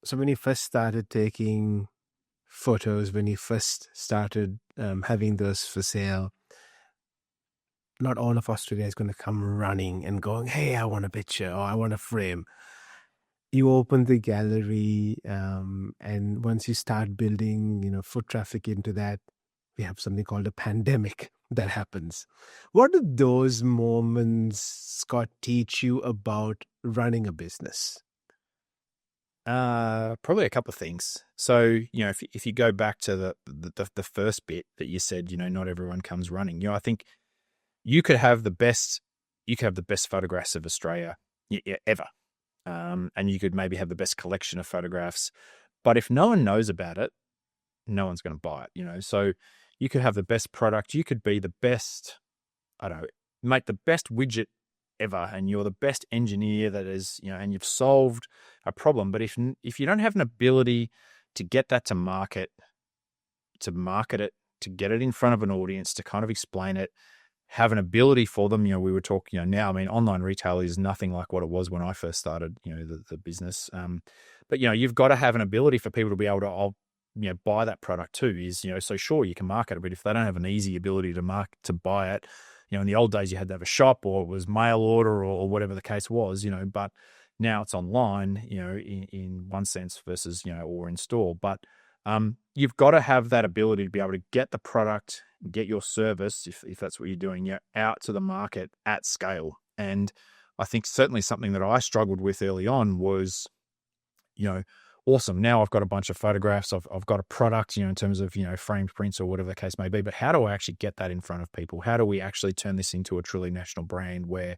So when you first started taking photos, when you first started having those for sale, not all of Australia is going to come running and going, "Hey, I want a picture or I want a frame." You open the gallery, and once you start building, foot traffic into that, we have something called a pandemic that happens. What do those moments, Scott, teach you about running a business? Probably a couple of things. So, if you go back to the first bit that you said, not everyone comes running. I think you could have the best photographs of Australia ever, and you could maybe have the best collection of photographs. But if no one knows about it, no one's going to buy it. So you could have the best product, you could be the best, I don't know, make the best widget ever, and you're the best engineer that is, and you've solved a problem. But if you don't have an ability to get that to market it, to get it in front of an audience, to kind of explain it, have an ability for them, we were talking, now, I mean, online retail is nothing like what it was when I first started, the business. But, you've got to have an ability for people to be able to, buy that product too. So sure, you can market it, but if they don't have an easy ability to buy it, in the old days you had to have a shop, or it was mail order, or whatever the case was, but now it's online, in one sense versus, or in store. But you've got to have that ability to be able to get the product, get your service, if that's what you're doing, out to the market at scale. And I think certainly something that I struggled with early on was, awesome, now I've got a bunch of photographs, I've got a product, in terms of, framed prints or whatever the case may be, but how do I actually get that in front of people? How do we actually turn this into a truly national brand where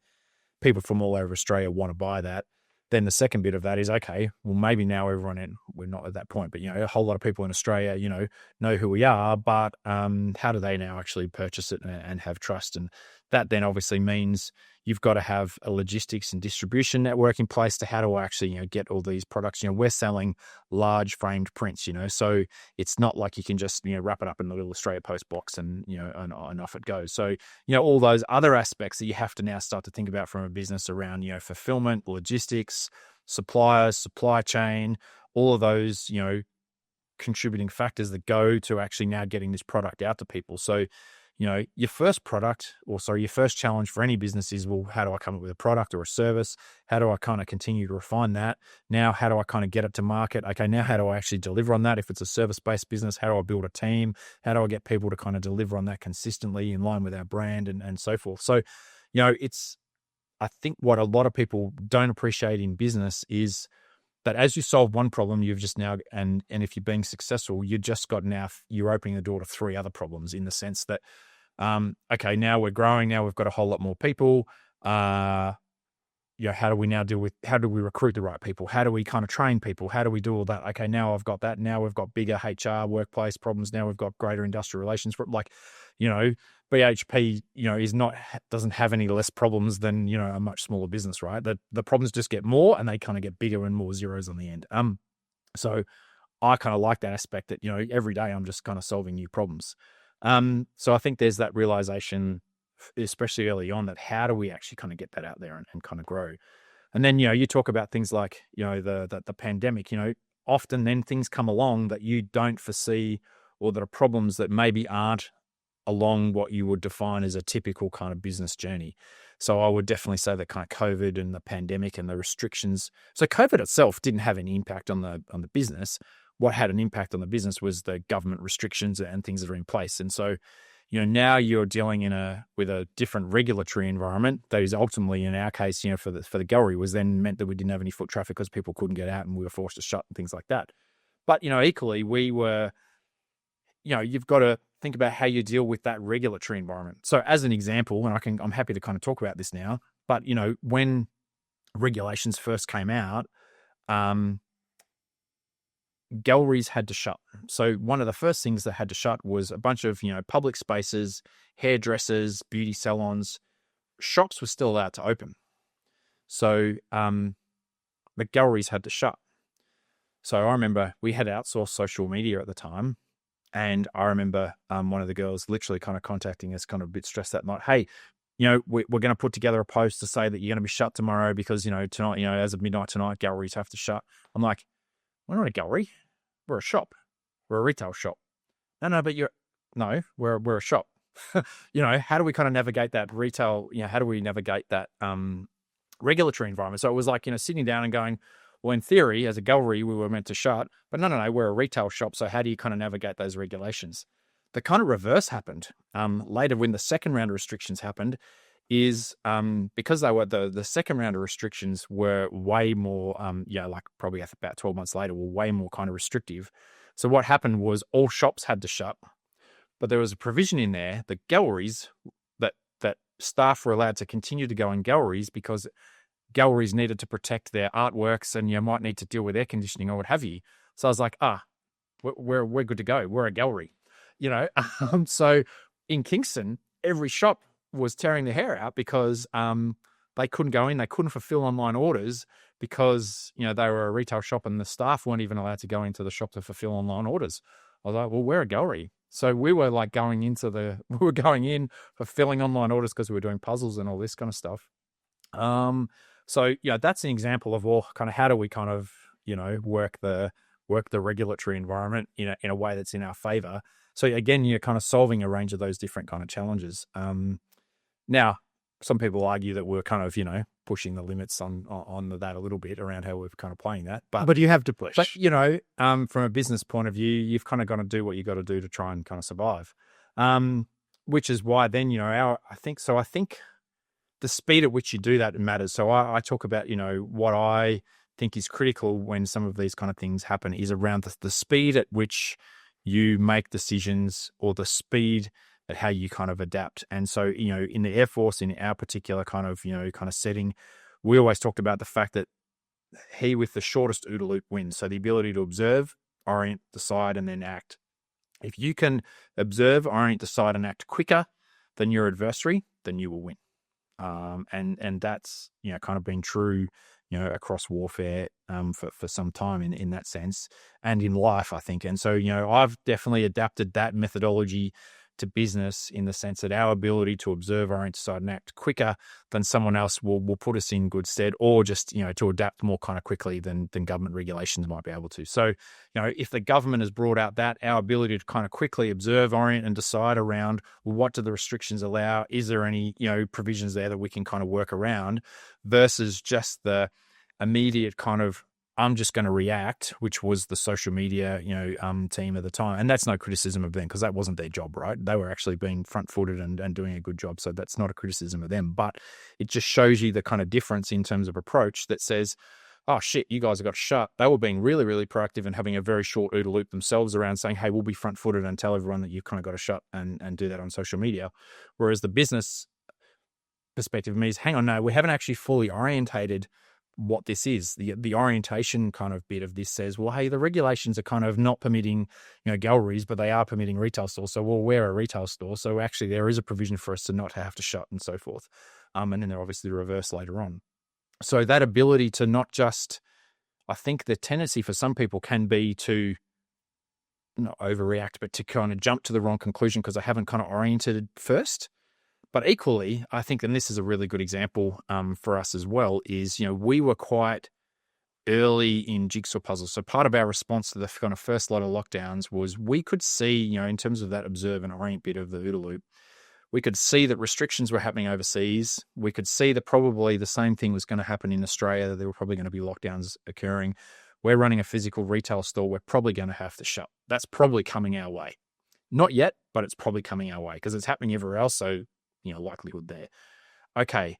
people from all over Australia want to buy that? Then the second bit of that is, okay, well, maybe now we're not at that point, but, a whole lot of people in Australia, know who we are, but how do they now actually purchase it and have trust? And that then obviously means you've got to have a logistics and distribution network in place to how do I actually, get all these products. We're selling large framed prints, so it's not like you can just, wrap it up in the little Australia Post box and, and off it goes. So, all those other aspects that you have to now start to think about from a business around, fulfillment, logistics, suppliers, supply chain, all of those, contributing factors that go to actually now getting this product out to people. So, your first your first challenge for any business is, well, how do I come up with a product or a service? How do I kind of continue to refine that? Now, how do I kind of get it to market? Okay, now how do I actually deliver on that? If it's a service-based business, how do I build a team? How do I get people to kind of deliver on that consistently in line with our brand and so forth? So, I think what a lot of people don't appreciate in business is that as you solve one problem, you've just now, and if you're being successful, you're opening the door to three other problems, in the sense that, okay, now we're growing, now we've got a whole lot more people. How do we recruit the right people? How do we kind of train people? How do we do all that? Okay, now I've got that. Now we've got bigger HR workplace problems. Now we've got greater industrial relations. BHP, doesn't have any less problems than, a much smaller business, right? The problems just get more, and they kind of get bigger and more zeros on the end. So I kind of like that aspect that, every day I'm just kind of solving new problems. So I think there's that realization, especially early on, that how do we actually kind of get that out there and kind of grow? And then, you talk about things like, the pandemic, often then things come along that you don't foresee, or that are problems that maybe aren't along what you would define as a typical kind of business journey. So I would definitely say that kind of COVID and the pandemic and the restrictions. So COVID itself didn't have any impact on the business. What had an impact on the business was the government restrictions and things that are in place. And so, now you're dealing with a different regulatory environment that is ultimately, in our case, for the gallery, was then meant that we didn't have any foot traffic because people couldn't get out and we were forced to shut and things like that. But, equally, we were, you've got to think about how you deal with that regulatory environment. So as an example, and I'm happy to kind of talk about this now, but, when regulations first came out, galleries had to shut. So one of the first things that had to shut was a bunch of, public spaces, hairdressers, beauty salons. Shops were still allowed to open. So the galleries had to shut. So I remember we had outsourced social media at the time. And I remember one of the girls literally kind of contacting us, kind of a bit stressed that night. Hey, we're going to put together a post to say that you're going to be shut tomorrow because, tonight, as of midnight tonight, galleries have to shut. I'm like, We're not a gallery. We're a shop. We're a retail shop. No, but we're a shop. How do we kind of navigate that retail? How do we navigate that regulatory environment? So it was like, sitting down and going, well, in theory, as a gallery, we were meant to shut, but no, we're a retail shop. So how do you kind of navigate those regulations? The kind of reverse happened later when the second round of restrictions happened. Is because they were the second round of restrictions were way more, like probably about 12 months later, were way more kind of restrictive. So what happened was all shops had to shut, but there was a provision in there that galleries, that staff were allowed to continue to go in galleries because galleries needed to protect their artworks and you might need to deal with air conditioning or what have you. So I was like, we're good to go. We're a gallery, So in Kingston, every shop was tearing their hair out because they couldn't go in, they couldn't fulfill online orders because they were a retail shop and the staff weren't even allowed to go into the shop to fulfill online orders. I was like, well, we're a gallery, so we were like going in fulfilling online orders because we were doing puzzles and all this kind of stuff. So that's an example of kind of how do we kind of work the regulatory environment in a way that's in our favor. So again, you're kind of solving a range of those different kind of challenges. Now, some people argue that we're kind of, pushing the limits on that a little bit around how we're kind of playing that. But you have to push. But, from a business point of view, you've kind of got to do what you got to do to try and kind of survive. Which is why then, I think the speed at which you do that matters. So I talk about, what I think is critical when some of these kind of things happen is around the speed at which you make decisions or the speed at how you kind of adapt. And so, in the Air Force, in our particular kind of setting, we always talked about the fact that he with the shortest OODA loop wins. So the ability to observe, orient, decide, and then act. If you can observe, orient, decide, and act quicker than your adversary, then you will win. And that's, kind of been true, across warfare for some time in that sense and in life, I think. And so, I've definitely adapted that methodology to business in the sense that our ability to observe, orient, decide, and act quicker than someone else will put us in good stead, or just, to adapt more kind of quickly than government regulations might be able to. So, if the government has brought out that, our ability to kind of quickly observe, orient, and decide around, well, what do the restrictions allow? Is there any, provisions there that we can kind of work around versus just the immediate kind of, I'm just going to react, which was the social media, team at the time. And that's no criticism of them because that wasn't their job, right? They were actually being front-footed and doing a good job. So that's not a criticism of them. But it just shows you the kind of difference in terms of approach that says, oh, shit, you guys have got to shut. They were being really, really proactive and having a very short OODA loop themselves around saying, hey, we'll be front-footed and tell everyone that you've kind of got to shut and do that on social media. Whereas the business perspective of me is, hang on, no, we haven't actually fully orientated what this is. The orientation kind of bit of this says, well, hey, the regulations are kind of not permitting, galleries, but they are permitting retail stores. So, well, we're a retail store. So actually there is a provision for us to not have to shut and so forth. And then they're obviously the reverse later on. So that ability to not just, I think the tendency for some people can be to not overreact, but to kind of jump to the wrong conclusion because they haven't kind of oriented first. But equally, I think, and this is a really good example for us as well, is, we were quite early in jigsaw puzzles. So part of our response to the kind of first lot of lockdowns was we could see, in terms of that observe and orient bit of the OODA loop, we could see that restrictions were happening overseas. We could see that probably the same thing was going to happen in Australia. There were probably going to be lockdowns occurring. We're running a physical retail store. We're probably going to have to shut. That's probably coming our way. Not yet, but it's probably coming our way because it's happening everywhere else. So, likelihood there. Okay,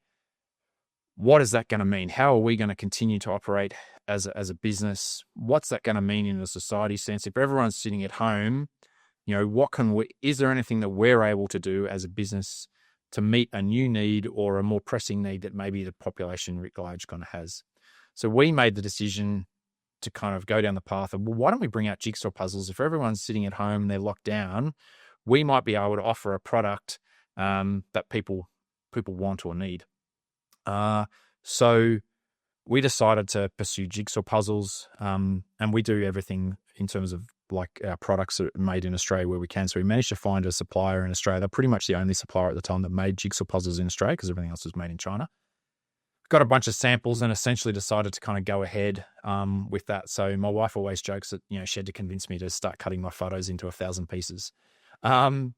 what is that going to mean? How are we going to continue to operate as a business? What's that going to mean in a society sense? If everyone's sitting at home, is there anything that we're able to do as a business to meet a new need or a more pressing need that maybe the population writ large kind of has? So we made the decision to kind of go down the path of, well, why don't we bring out jigsaw puzzles? If everyone's sitting at home, they're locked down, we might be able to offer a product that people want or need. So we decided to pursue jigsaw puzzles, and we do everything in terms of like our products are made in Australia where we can. So we managed to find a supplier in Australia. They're pretty much the only supplier at the time that made jigsaw puzzles in Australia because everything else was made in China. got a bunch of samples and essentially decided to kind of go ahead with that. So my wife always jokes that, she had to convince me to start cutting my photos into 1,000 pieces. But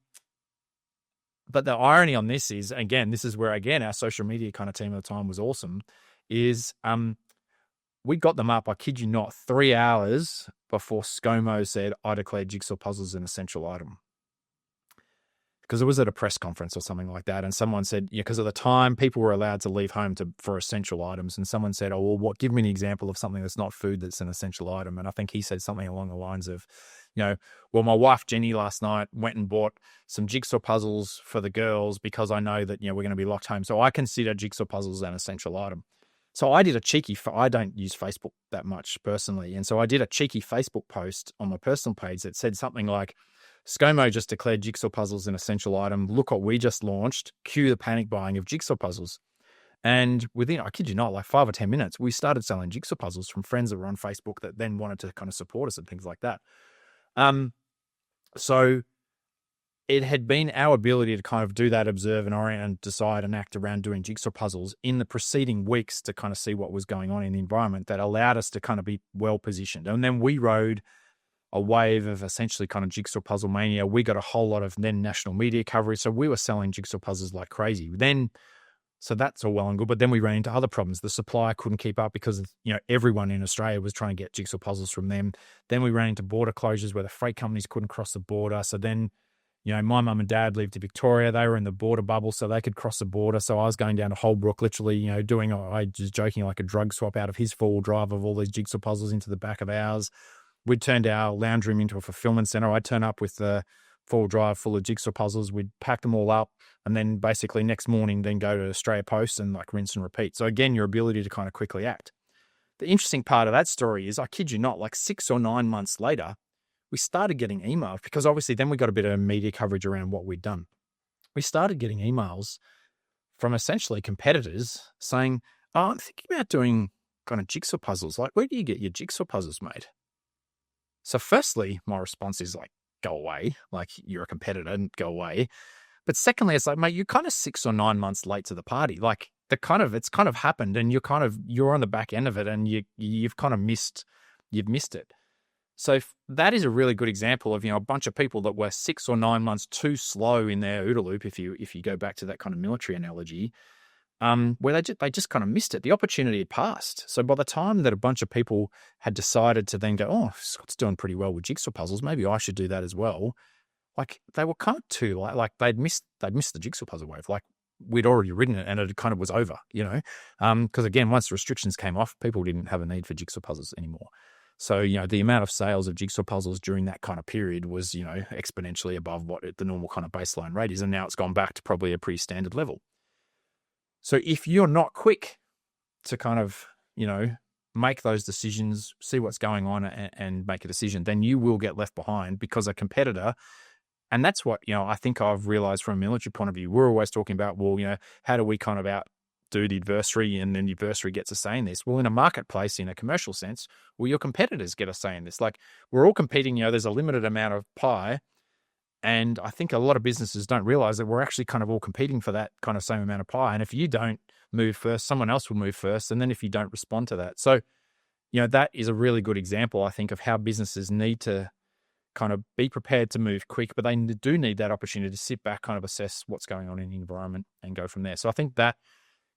the irony on this is, again, this is where, again, our social media kind of team at the time was awesome, is we got them up, I kid you not, 3 hours before ScoMo said, I declare jigsaw puzzles an essential item. Because it was at a press conference or something like that. And someone said, because at the time people were allowed to leave home for essential items. And someone said, oh, well, give me an example of something that's not food that's an essential item. And I think he said something along the lines of, well, my wife, Jenny, last night went and bought some jigsaw puzzles for the girls because I know that, we're going to be locked home. So I consider jigsaw puzzles an essential item. So I did I don't use Facebook that much personally. And so I did a cheeky Facebook post on my personal page that said something like, ScoMo just declared jigsaw puzzles an essential item. Look what we just launched. Cue the panic buying of jigsaw puzzles. And within, I kid you not, like 5 or 10 minutes, we started selling jigsaw puzzles from friends that were on Facebook that then wanted to kind of support us and things like that. So it had been our ability to kind of do that, observe and orient and decide and act around doing jigsaw puzzles in the preceding weeks to kind of see what was going on in the environment that allowed us to kind of be well positioned. And then we rode a wave of essentially kind of jigsaw puzzle mania. We got a whole lot of then national media coverage. So we were selling jigsaw puzzles like crazy. So that's all well and good. But then we ran into other problems. The supply couldn't keep up because, everyone in Australia was trying to get jigsaw puzzles from them. Then we ran into border closures where the freight companies couldn't cross the border. So then, my mum and dad lived in Victoria. They were in the border bubble so they could cross the border. So I was going down to Holbrook, literally, I was joking like a drug swap out of his 4-wheel drive of all these jigsaw puzzles into the back of ours. We'd turned our lounge room into a fulfillment center. I'd turn up with the 4-wheel drive full of jigsaw puzzles. We'd pack them all up and then basically next morning then go to Australia Post and like rinse and repeat. So again, your ability to kind of quickly act. The interesting part of that story is, I kid you not, like 6 or 9 months later, we started getting emails because obviously then we got a bit of media coverage around what we'd done. We started getting emails from essentially competitors saying, oh, I'm thinking about doing kind of jigsaw puzzles. Like, where do you get your jigsaw puzzles made? So firstly, my response is like, go away. Like, you're a competitor and go away. But secondly, it's like, mate, you're kind of 6 or 9 months late to the party. Like it's kind of happened and you're on the back end of it and you've kind of missed it. So that is a really good example of, a bunch of people that were 6 or 9 months too slow in their OODA loop. If you go back to that kind of military analogy, where they just kind of missed it. The opportunity had passed. So by the time that a bunch of people had decided to then go, oh, Scott's doing pretty well with jigsaw puzzles, maybe I should do that as well. Like, they were kind of too like they'd missed the jigsaw puzzle wave. Like, we'd already ridden it and it kind of was over, because again, once the restrictions came off, people didn't have a need for jigsaw puzzles anymore. So, the amount of sales of jigsaw puzzles during that kind of period was, exponentially above what the normal kind of baseline rate is. And now it's gone back to probably a pretty standard level. So if you're not quick to kind of, make those decisions, see what's going on and make a decision, then you will get left behind because a competitor, and that's what, I think I've realized from a military point of view, we're always talking about, well, how do we kind of outdo the adversary and then the adversary gets a say in this? Well, in a marketplace, in a commercial sense, well, your competitors get a say in this. Like, we're all competing, there's a limited amount of pie. And I think a lot of businesses don't realize that we're actually kind of all competing for that kind of same amount of pie. And if you don't move first, someone else will move first. And then if you don't respond to that. So, that is a really good example, I think, of how businesses need to kind of be prepared to move quick, but they do need that opportunity to sit back, kind of assess what's going on in the environment and go from there. So I think that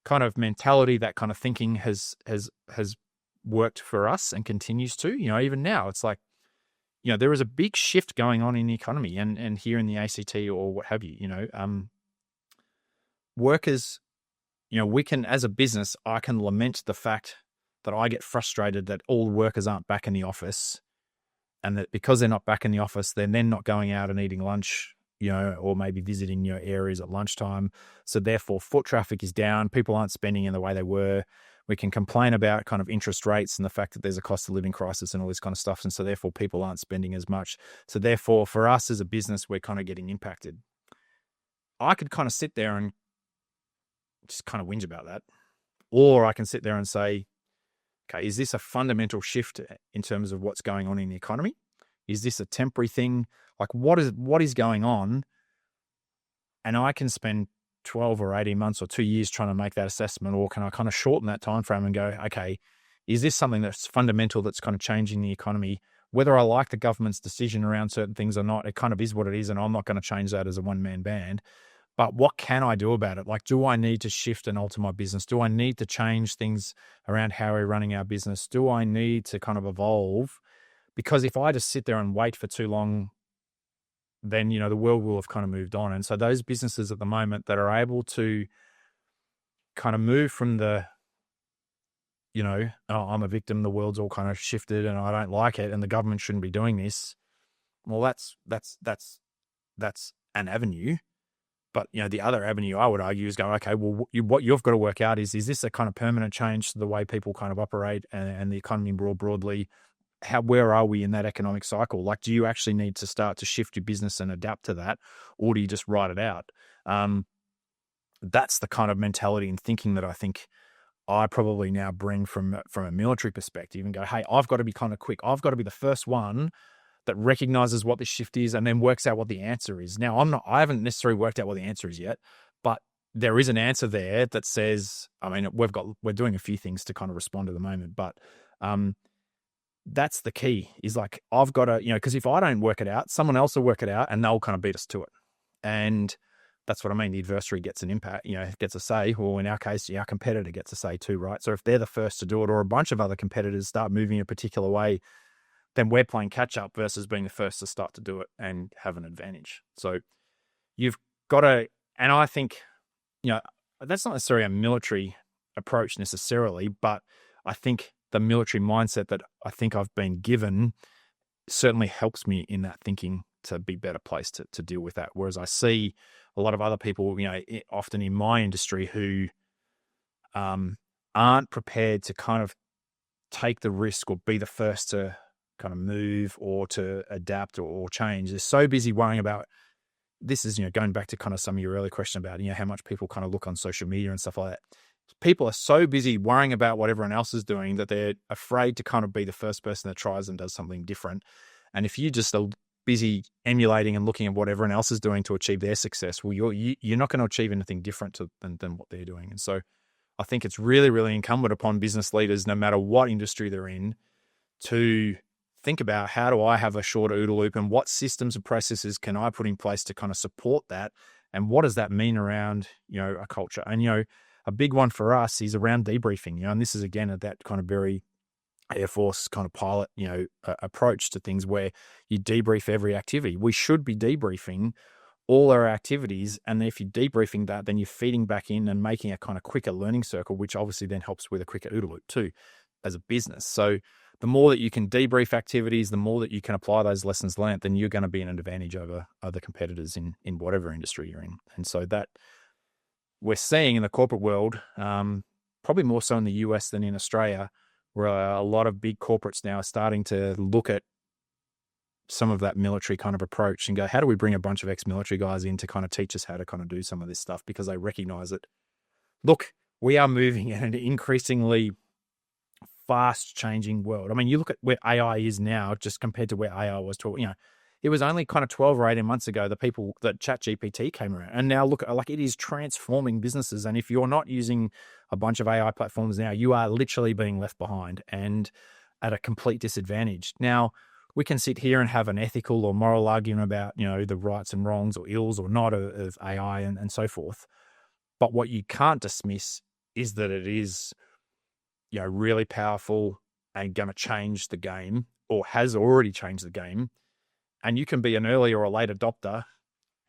kind of mentality, that kind of thinking has worked for us and continues to, even now it's like, there is a big shift going on in the economy and here in the ACT or what have you, workers, we can, as a business, I can lament the fact that I get frustrated that all workers aren't back in the office and that because they're not back in the office, they're then not going out and eating lunch, or maybe visiting your areas at lunchtime. So therefore foot traffic is down. People aren't spending in the way they were. We can complain about kind of interest rates and the fact that there's a cost of living crisis and all this kind of stuff. And so therefore people aren't spending as much. So therefore for us as a business, we're kind of getting impacted. I could kind of sit there and just kind of whinge about that. Or I can sit there and say, okay, is this a fundamental shift in terms of what's going on in the economy? Is this a temporary thing? Like what is going on? And I can spend 12 or 18 months or 2 years trying to make that assessment, or can I kind of shorten that time frame and go, okay, is this something that's fundamental that's kind of changing the economy? Whether I like the government's decision around certain things or not, it kind of is what it is, and I'm not going to change that as a one-man band. But what can I do about it? Like, do I need to shift and alter my business? Do I need to change things around how we're running our business? Do I need to kind of evolve? Because if I just sit there and wait for too long, then, the world will have kind of moved on. And so those businesses at the moment that are able to kind of move from the, oh, I'm a victim, the world's all kind of shifted and I don't like it and the government shouldn't be doing this. Well, that's an avenue. But, the other avenue I would argue is go, okay, well, what you've got to work out is this a kind of permanent change to the way people kind of operate and the economy more broadly? Where are we in that economic cycle? Like, do you actually need to start to shift your business and adapt to that, or do you just ride it out? That's the kind of mentality and thinking that I think I probably now bring from a military perspective and go, hey, I've got to be kind of quick. I've got to be the first one that recognizes what this shift is and then works out what the answer is. Now, I haven't necessarily worked out what the answer is yet, but there is an answer there that says, I mean, we're doing a few things to kind of respond to the moment, but that's the key is like, I've got to, because if I don't work it out, someone else will work it out and they'll kind of beat us to it. And that's what I mean. The adversary gets an impact, gets a say, or in our case, our competitor gets a say too, right? So if they're the first to do it, or a bunch of other competitors start moving a particular way, then we're playing catch up versus being the first to start to do it and have an advantage. So you've got to, and I think, that's not necessarily a military approach necessarily, but I think the military mindset that I think I've been given certainly helps me in that thinking to be better placed to deal with that. Whereas I see a lot of other people, often in my industry who aren't prepared to kind of take the risk or be the first to kind of move or to adapt or change. They're so busy worrying about, this is, going back to kind of some of your earlier question about, how much people kind of look on social media and stuff like that. People are so busy worrying about what everyone else is doing that they're afraid to kind of be the first person that tries and does something different. And if you just are busy emulating and looking at what everyone else is doing to achieve their success, well, you're not going to achieve anything different than what they're doing. And so I think it's really, really incumbent upon business leaders, no matter what industry they're in, to think about, how do I have a shorter OODA loop and what systems and processes can I put in place to kind of support that? And what does that mean around, a culture? And, a big one for us is around debriefing, and this is again at that kind of very Air Force kind of pilot, approach to things where you debrief every activity. We should be debriefing all our activities. And if you're debriefing that, then you're feeding back in and making a kind of quicker learning circle, which obviously then helps with a quicker OODA loop too, as a business. So the more that you can debrief activities, the more that you can apply those lessons learned, then you're going to be an advantage over other competitors in whatever industry you're in. And so that we're seeing in the corporate world, probably more so in the US than in Australia, where a lot of big corporates now are starting to look at some of that military kind of approach and go, how do we bring a bunch of ex-military guys in to kind of teach us how to kind of do some of this stuff? Because they recognize that, look, we are moving in an increasingly fast changing world. I mean, you look at where AI is now, just compared to where AI was 12, it was only kind of 12 or 18 months ago, that ChatGPT came around. And now look, like, it is transforming businesses. And if you're not using a bunch of AI platforms now, you are literally being left behind and at a complete disadvantage. Now, we can sit here and have an ethical or moral argument about, the rights and wrongs or ills or not of AI and so forth. But what you can't dismiss is that it is, really powerful and going to change the game, or has already changed the game. And you can be an early or a late adopter,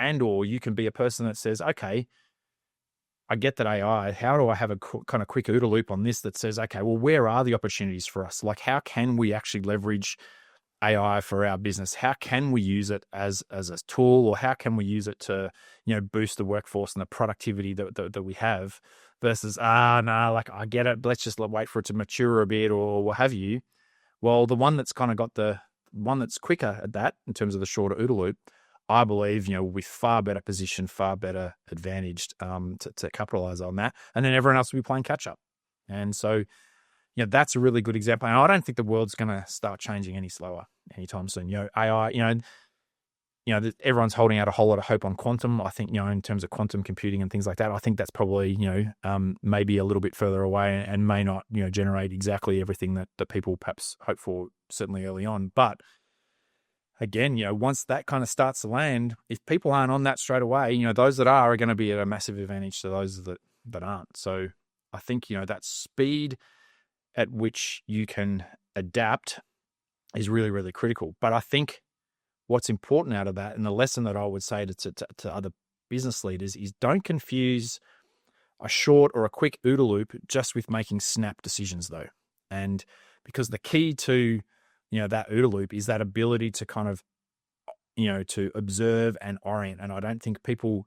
or you can be a person that says, okay, I get that AI, how do I have a kind of quick OODA loop on this that says, okay, well, where are the opportunities for us? Like, how can we actually leverage AI for our business? How can we use it as a tool, or how can we use it to, boost the workforce and the productivity that we have, versus, like, I get it, but let's just wait for it to mature a bit or what have you. Well, the one that's kind of got the one that's quicker at that in terms of the shorter OODA loop, I believe, will be far better positioned, far better advantaged to capitalize on that. And then everyone else will be playing catch up. And so, that's a really good example. And I don't think the world's going to start changing any slower anytime soon. AI, everyone's holding out a whole lot of hope on quantum. I think, in terms of quantum computing and things like that, I think that's probably, maybe a little bit further away and may not, generate exactly everything that people perhaps hope for, certainly early on. But again, once that kind of starts to land, if people aren't on that straight away, those that are going to be at a massive advantage to those that aren't. So I think, that speed at which you can adapt is really, really critical. But I think what's important out of that, and the lesson that I would say to other business leaders, is don't confuse a short or a quick OODA loop just with making snap decisions, though. And because the key to, that OODA loop is that ability to kind of, to observe and orient. And I don't think people,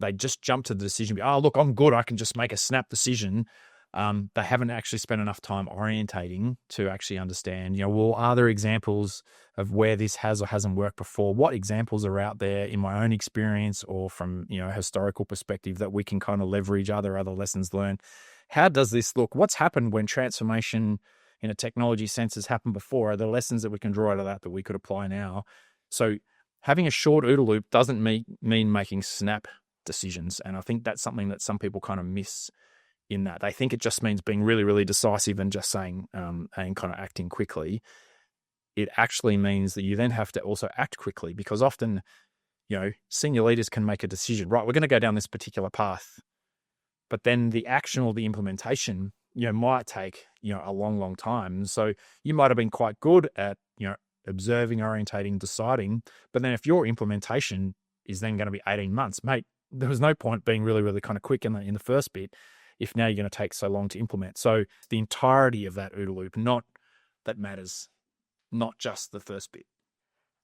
they just jump to the decision, oh, look, I'm good, I can just make a snap decision. They haven't actually spent enough time orientating to actually understand, well, are there examples of where this has or hasn't worked before? What examples are out there in my own experience or from, a historical perspective that we can kind of leverage other lessons learned? How does this look? What's happened when transformation in a technology sense has happened before? Are there lessons that we can draw out of that we could apply now? So having a short OODA loop doesn't mean making snap decisions. And I think that's something that some people kind of miss in that. They think it just means being really, really decisive and just saying and kind of acting quickly. It actually means that you then have to also act quickly, because often, senior leaders can make a decision, right, we're going to go down this particular path, but then the action or the implementation, might take, a long, long time. So you might have been quite good at, observing, orientating, deciding, but then if your implementation is then going to be 18 months, mate, there was no point being really, really kind of quick in the first bit if now you're going to take so long to implement. So the entirety of that OODA loop, that matters, not just the first bit.